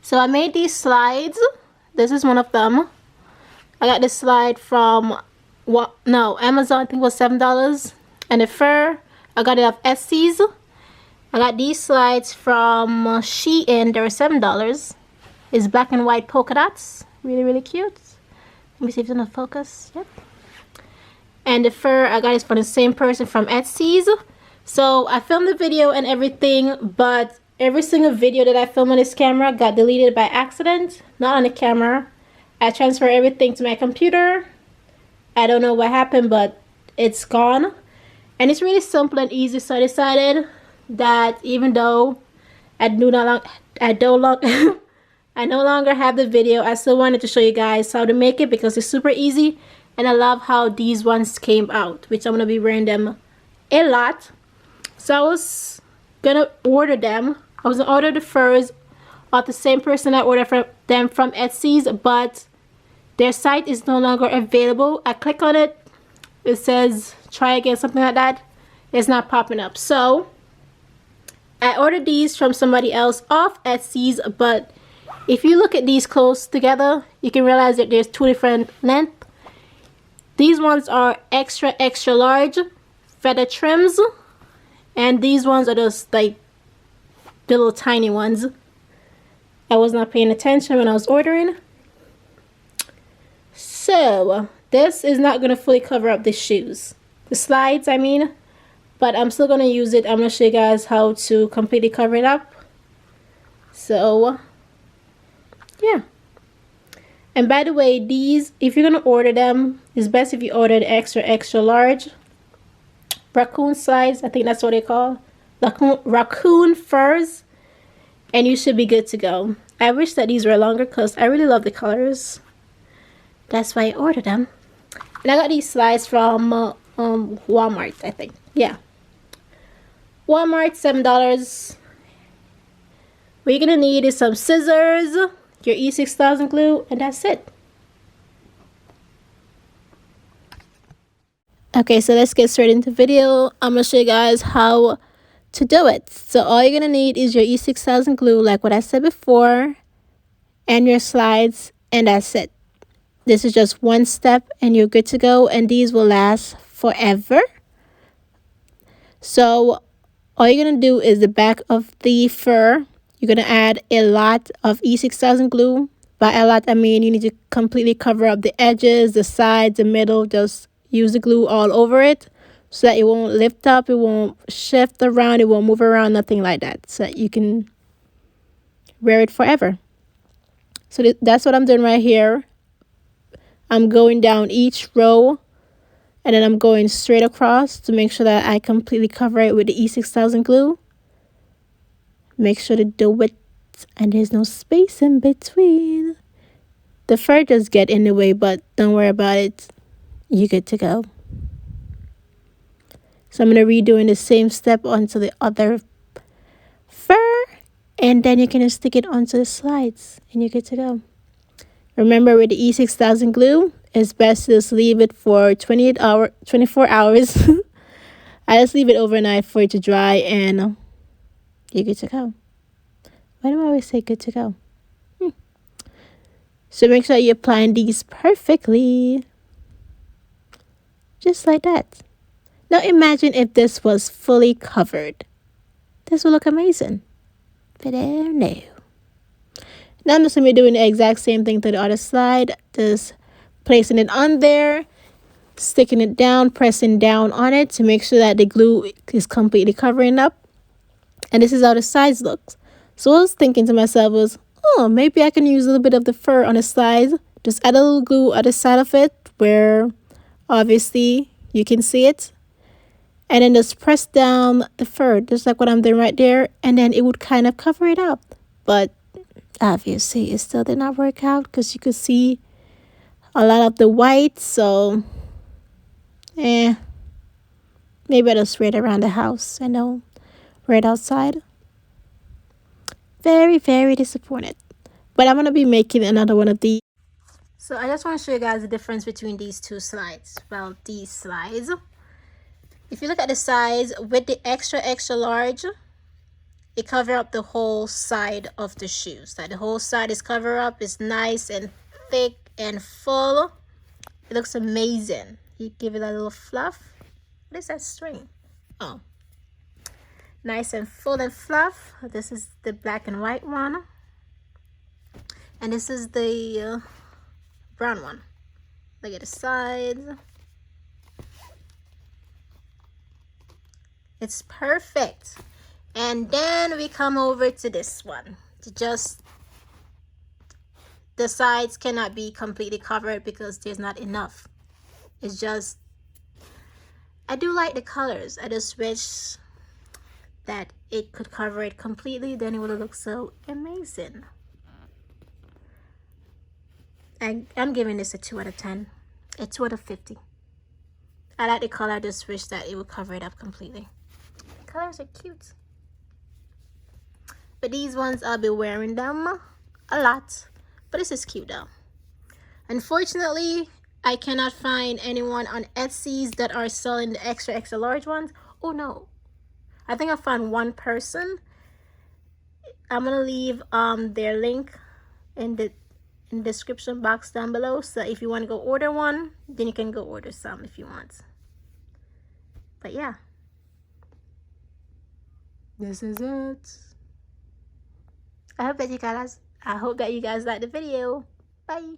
So I made these slides. This is one of them. I got this slide from Amazon. I think it was $7. And the fur, I got it off Etsy's. I got these slides from Shein. They were $7. It's black and white polka dots. Really, really cute. Let me see if it's gonna focus. Yep. And the fur, I got it from the same person from Etsy's. So I filmed the video and everything, but every single video that I filmed on this camera got deleted by accident. Not on the camera. I transferred everything to my computer. I don't know what happened, but it's gone. And it's really simple and easy, so I decided that even though I no longer have the video, I still wanted to show you guys how to make it because it's super easy. And I love how these ones came out, which I'm going to be wearing them a lot. So I was going to order them. I was going to order the furs of the same person I ordered them from Etsy's, but their site is no longer available. I click on it. It says try again, something like that. It's not popping up. So I ordered these from somebody else off Etsy's, but if you look at these close together, you can realize that there's two different lengths. These ones are extra large feather trims, and these ones are just like the little tiny ones. I was not paying attention when I was ordering. So this is not going to fully cover up the shoes, the slides I mean, but I'm still going to use it. I'm going to show you guys how to completely cover it up. So yeah. And by the way, these, if you're going to order them, it's best if you order the extra large raccoon slides. I think that's what they call raccoon furs, and you should be good to go. I wish that these were longer because I really love the colors. That's why I ordered them. And I got these slides from Walmart, I think. Yeah, Walmart, $7. What you're gonna need is some scissors, your E6000 glue, and that's it. Okay, so let's get straight into the video. I'm gonna show you guys how to do it. So all you're gonna need is your E6000 glue, like what I said before, and your slides, and that's it. This is just one step and you're good to go, and these will last forever. So all you're gonna do is the back of the fur. You're gonna add a lot of E6000 glue. By a lot, I mean you need to completely cover up the edges, the sides, the middle. Just use the glue all over it so that it won't lift up, it won't shift around, it won't move around, nothing like that, so that you can wear it forever. So that's what I'm doing right here. I'm going down each row, and then I'm going straight across to make sure that I completely cover it with the E6000 glue. Make sure to do it, and there's no space in between. The fur does get in the way, but don't worry about it. You're good to go. So I'm going to redoing the same step onto the other fur, and then you can just stick it onto the slides, and you're good to go. Remember, with the E6000 glue, it's best to just leave it for 24 hours. I just leave it overnight for it to dry, and you're good to go. Why do I always say good to go? So make sure you're applying these perfectly. Just like that. Now imagine if this was fully covered. This would look amazing. But no. Now I'm just going to be doing the exact same thing to the other side. Just placing it on there, sticking it down, pressing down on it to make sure that the glue is completely covering up. And this is how the sides look. So what I was thinking to myself was, oh, maybe I can use a little bit of the fur on the sides. Just add a little glue on the side of it where obviously you can see it. And then just press down the fur, just like what I'm doing right there. And then it would kind of cover it up. But obviously it still did not work out because you could see a lot of the white. So maybe I'll just wear it around the house and don't wear it outside. Very, very disappointed. But I'm going to be making another one of these. So I just want to show you guys the difference between these two slides. Well, these slides. If you look at the size with the extra large, it cover up the whole side of the shoes. Like the whole side is cover up. It's nice and thick and full. It looks amazing. You give it a little fluff. What is that string? Oh, nice and full and fluff. This is the black and white one, and this is the brown one. Look at the sides. It's perfect. And then we come over to this one. The sides cannot be completely covered because there's not enough. It's just, I do like the colors. I just wish that it could cover it completely, then it would look so amazing. I'm giving this a 2 out of 10. A 2 out of 50. I like the color. I just wish that it would cover it up completely. The colors are cute. But these ones, I'll be wearing them a lot. But this is cute though. Unfortunately, I cannot find anyone on Etsy that are selling the extra extra large ones. Oh no. I think I found one person. I'm gonna leave their link in the description box down below, so if you want to go order one, then you can go order some if you want. But yeah, this is it. I hope that you guys like the video. Bye.